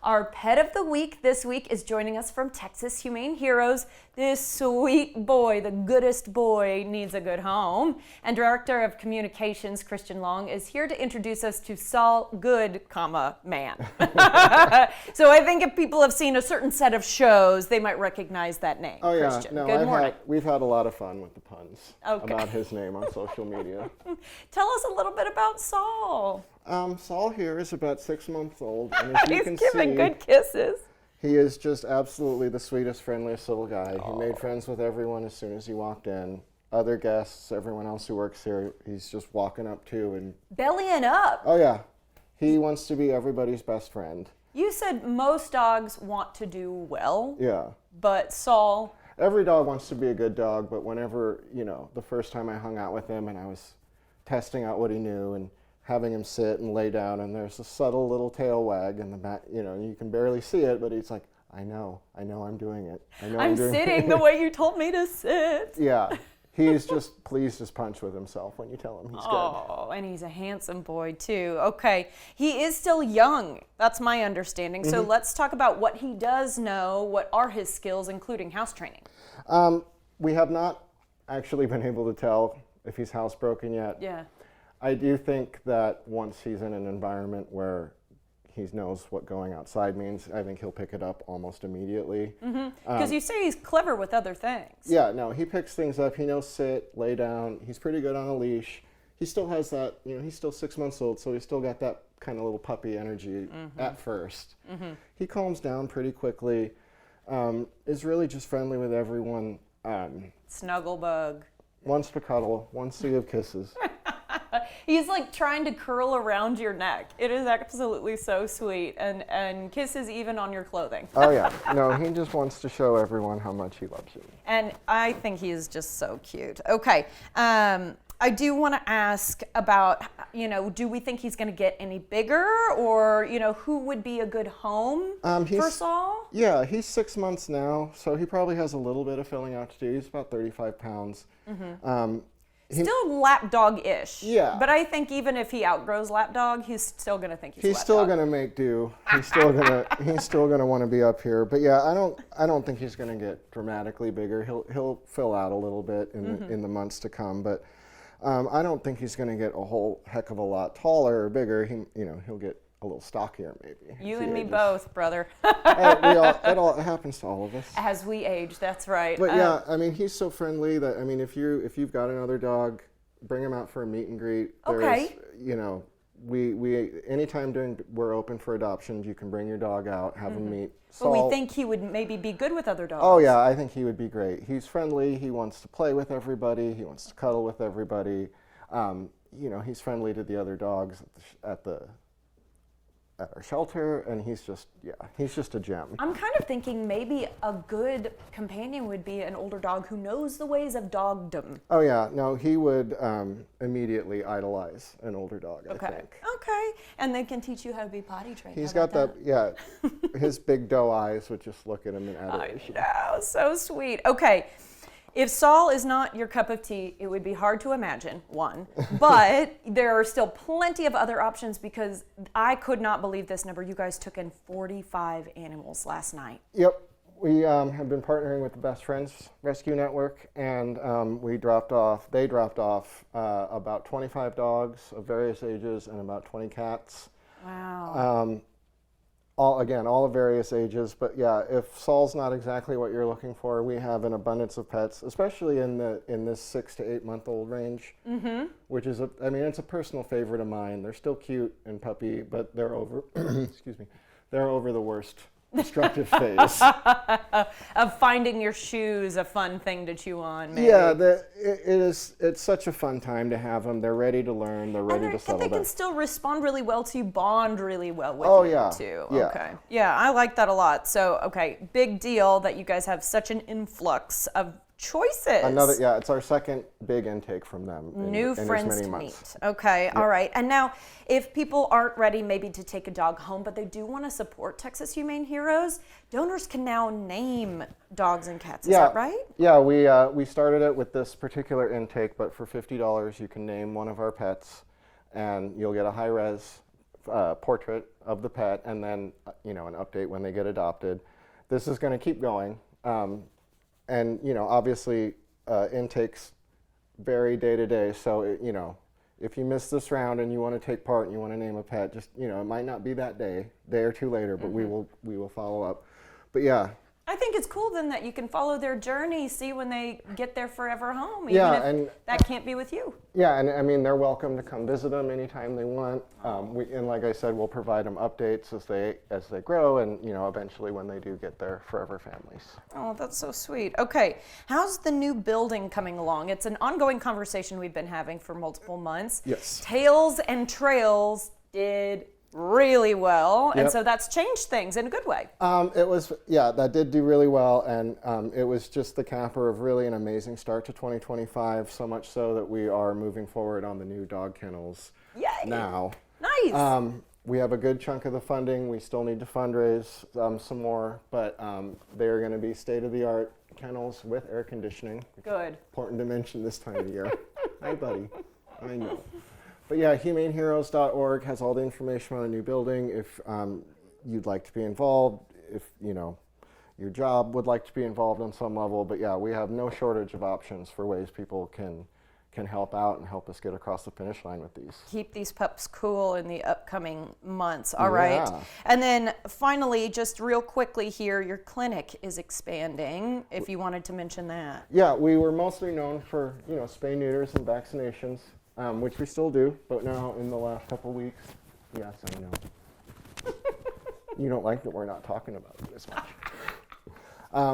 Our pet of the week this week is joining us from Texas Humane Heroes. This sweet boy, the goodest boy, needs a good home. And Director of Communications, Christian Long, is here to introduce us to Saul Good, man. So I think if people have seen a certain set of shows, they might recognize that name. Oh yeah, Christian. no, Good morning. we've had a lot of fun with the puns about his name on social media. Tell us a little bit about Saul. Saul here is about 6 months old, and as you can He's giving see, good kisses. he is just absolutely the sweetest, friendliest little guy. He made friends with everyone as soon as he walked in. Other guests, everyone else who works here, he's just walking up to and Bellying up. oh yeah, he wants to be everybody's best friend. You said most dogs want to do well, Yeah. but Saul... Every dog wants to be a good dog, but whenever, the first time I hung out with him and I was testing out what he knew and having him sit and lay down, and there's a subtle little tail wag in the back, you can barely see it, but he's like, I know I'm doing it. I'm sitting the way you told me to sit. Yeah, he's just pleased as punch with himself when you tell him he's good. Oh, and he's a handsome boy too. Okay, he is still young. That's my understanding. So let's talk about what he does know. What are his skills, including house training? We have not actually been able to tell if he's housebroken yet. Yeah. I do think that once he's in an environment where he knows what going outside means, I think he'll pick it up almost immediately. Because you say he's clever with other things. Yeah, no, he picks things up. He knows sit, lay down. He's pretty good on a leash. He still has that, he's still 6 months old, so he's still got that kind of little puppy energy at first. He calms down pretty quickly, is really just friendly with everyone. Snuggle bug. Wants to cuddle, wants to give kisses. He's like trying to curl around your neck. It is absolutely so sweet, and kisses even on your clothing. Oh yeah, no, he just wants to show everyone how much he loves you. And I think he is just so cute. Okay, I do want to ask about, do we think he's going to get any bigger, or, who would be a good home for Saul? Yeah, he's 6 months now, so he probably has a little bit of filling out to do. He's about 35 pounds. Still lapdog-ish. Yeah. But I think even if he outgrows lapdog, he's still going to think he's He's still going to make do. He's still going to want to be up here. But yeah, I don't think he's going to get dramatically bigger. He'll fill out a little bit in the months to come, but I don't think he's going to get a whole heck of a lot taller or bigger. He'll get a little stockier maybe. You and me both, brother. It happens to all of us. As we age, that's right. But yeah, he's so friendly that, if you've got another dog, bring him out for a meet and greet. Okay. We anytime we're open for adoptions, you can bring your dog out, have him meet But Saul. we think he would maybe be good with other dogs. Oh yeah, I think he would be great. He's friendly. He wants to play with everybody. He wants to cuddle with everybody. He's friendly to the other dogs at our shelter, and he's just a gem. I'm kind of thinking maybe a good companion would be an older dog who knows the ways of dogdom. Oh yeah, no, he would immediately idolize an older dog, I think. Okay, and they can teach you how to be potty trained. He's got his big doe eyes would just look at him in adoration. I know, so sweet. Okay. If Saul is not your cup of tea, it would be hard to imagine, one. But there are still plenty of other options, because I could not believe this number. You guys took in 45 animals last night. Yep. We have been partnering with the Best Friends Rescue Network, and they dropped off about 25 dogs of various ages and about 20 cats. Wow. All of various ages, but yeah, if Saul's not exactly what you're looking for, we have an abundance of pets, especially in this 6 to 8 month old range, which is it's a personal favorite of mine. They're still cute and puppy, but they're over they're over the worst destructive phase of finding your shoes a fun thing to chew on. Maybe. Yeah, it's such a fun time to have them. They're ready to learn. They're ready to settle down. And they can still respond really well to you, bond really well with you too. Yeah. Okay. Yeah, I like that a lot. So, okay, big deal that you guys have such an influx of choices. It's our second big intake from them. New in friends as many to months. meet. Okay, yep. All right. And now, if people aren't ready maybe to take a dog home, but they do want to support Texas Humane Heroes, donors can now name dogs and cats. Is that right? Yeah, we started it with this particular intake, but for $50 you can name one of our pets, and you'll get a high-res portrait of the pet, and then an update when they get adopted. This is going to keep going, and obviously intakes vary day to day. So if you miss this round and you want to take part and you want to name a pet, just it might not be that day or two later, but we will follow up. But yeah. I think it's cool then that you can follow their journey, see when they get their forever home, even Yeah, if and that can't be with you. Yeah, and I mean, they're welcome to come visit them anytime they want. And like I said, we'll provide them updates as they grow, and eventually when they do get their forever families. Oh, that's so sweet. Okay, how's the new building coming along? It's an ongoing conversation we've been having for multiple months. Yes. Tails and Trails did really well, and Yep. so that's changed things in a good way. That did do really well, and it was just the capper of really an amazing start to 2025, so much so that we are moving forward on the new dog kennels Yay! now. Nice. We have a good chunk of the funding. We still need to fundraise some more, but they're going to be state-of-the-art kennels with air conditioning. Good. Important to mention this time of year. Hi, buddy. I know. But yeah, humaneheroes.org has all the information on a new building. If you'd like to be involved, if your job would like to be involved on some level. But yeah, we have no shortage of options for ways people can help out and help us get across the finish line with these. Keep these pups cool in the upcoming months. All right. Yeah. And then finally, just real quickly here, your clinic is expanding, if you wanted to mention that. Yeah, we were mostly known for spay neuters and vaccinations, which we still do, but now in the last couple weeks, yes, I know. You don't like that we're not talking about it as much.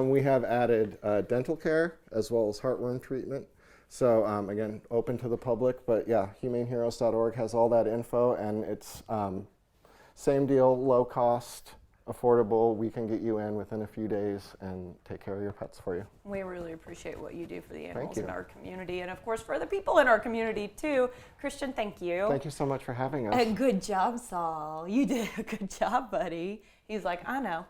We have added dental care as well as heartworm treatment. So again, open to the public, but yeah, humaneheroes.org has all that info, and it's same deal, low cost, affordable. We can get you in within a few days and take care of your pets for you. We really appreciate what you do for the animals you. in our community, and of course for the people in our community too. Christian, thank you. Thank you so much for having us. And good job, Saul. You did a good job, buddy. He's like, I know.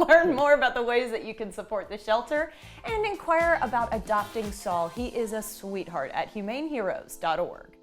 Learn more about the ways that you can support the shelter and inquire about adopting Saul. He is a sweetheart at humaneheroes.org.